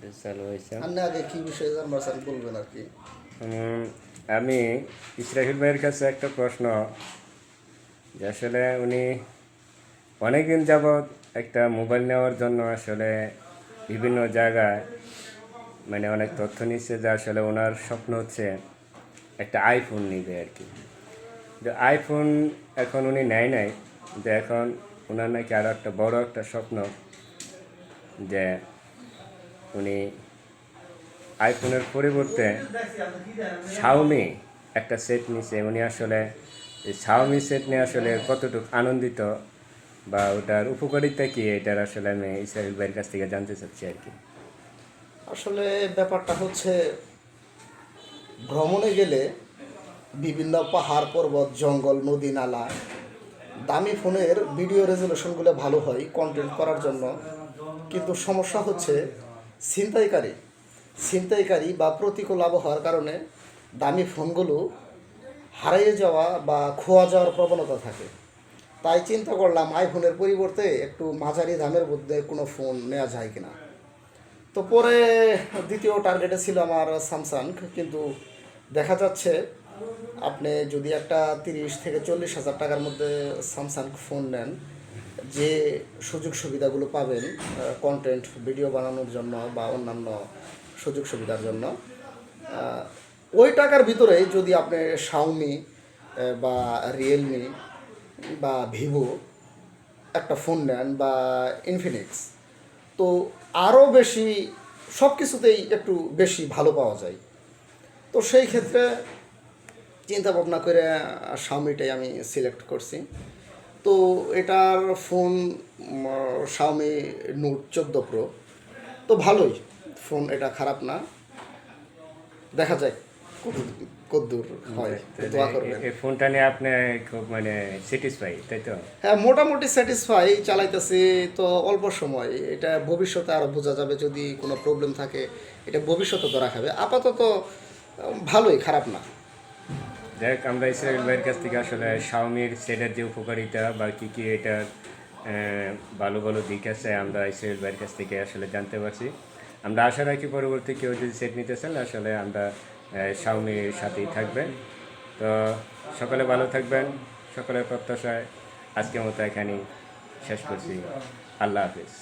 এটা চালু হয়েছে। আপনি আগে কি বিষয়ে জানবার চান বলবেন আর কি। আমি ইসরাহিল ভাইয়ের কাছে একটা প্রশ্ন, যে আসলে উনি অনেকদিন যাবৎ একটা মোবাইল নেওয়ার জন্য আসলে বিভিন্ন জায়গায় মানে অনেক তথ্য নিচ্ছে, যে আসলে ওনার স্বপ্ন হচ্ছে একটা আইফোন নিবে আর কি। যে আইফোন এখন উনি নেয় নাই, যে এখন ওনার নাকি আরও একটা বড় একটা স্বপ্ন, যে উনি আইফোনের পরিবর্তে শাওমি একটা সেট নিছে। উনি আসলে এই শাওমি সেট নিয়ে আসলে কতটুকু আনন্দিত বা ওটার উপকারিতা কি, এটার আসলে আমি ইসরাইল ভাইয়ের কাছ থেকে জানতে চাচ্ছি আর কি। আসলে ব্যাপারটা হচ্ছে, ভ্রমণে গেলে বিভিন্ন পাহাড় পর্বত জঙ্গল নদী নালা, দামি ফোনের ভিডিও রেজলিউশনগুলো ভালো হয় কন্টেন্ট করার জন্য, কিন্তু সমস্যা হচ্ছে ছিনতাইকারী ছিনতাইকারী বা প্রতিকূল আবহাওয়ার কারণে দামি ফোনগুলো হারিয়ে যাওয়া বা খোয়া যাওয়ার প্রবণতা থাকে। তাই চিন্তা করলাম আইফোনের পরিবর্তে একটু মাঝারি দামের মধ্যে কোনো ফোন নেওয়া যায় কিনা। তো পরে দ্বিতীয় টার্গেটে ছিল আমার স্যামসাং, কিন্তু দেখা যাচ্ছে আপনি যদি একটা 30 থেকে 40 হাজার টাকার মধ্যে স্যামসাং ফোন নেন, যে সুযোগ সুবিধাগুলো পাবেন কন্টেন্ট ভিডিও বানানোর জন্য বা অন্যান্য সুযোগ সুবিধার জন্য, ওই টাকার ভিতরেই যদি আপনি শাওমি বা রিয়েলমি বা ভিভো একটা ফোন নেন বা ইনফিনিক্স, তো আরও বেশি সব কিছুতেই একটু বেশি ভালো পাওয়া যায়। তো সেই ক্ষেত্রে চিন্তা ভাবনা করে শাওমিটাই আমি সিলেক্ট করছি। তো এটার ফোন শাওমি নোট 14 প্রো, তো ভালোই ফোন, এটা খারাপ না। দেখা যায় কতদূর হয়, দোয়া করবেন। এই ফোনটা নিয়ে আপনি খুব মানে স্যাটিসফাই, তাই তো? হ্যাঁ, মোটামুটি স্যাটিসফাই, চালাইতেছি তো অল্প সময়। এটা ভবিষ্যতে আরও বোঝা যাবে, যদি কোনো প্রবলেম থাকে এটা ভবিষ্যতে ধরা খাবে। আপাতত ভালোই, খারাপ না। দেখ, আমরা ইসরাইল ভাইয়ের কাছ থেকে আসলে শাওমির সেটের যে উপকারিতা বা কী কী এটার ভালো ভালো দিক আছে, আমরা ইসরাইল ভাইয়ের কাছ থেকে আসলে জানতে পারছি। আমরা আশা রাখি পরবর্তী কেউ যদি সেট নিতে চান আসলে আমরা শাওমির সাথেই থাকবেন। তো সকলে ভালো থাকবেন, সকলের প্রত্যাশায় আজকের মতো এখানেই শেষ করছি। আল্লাহ হাফিজ।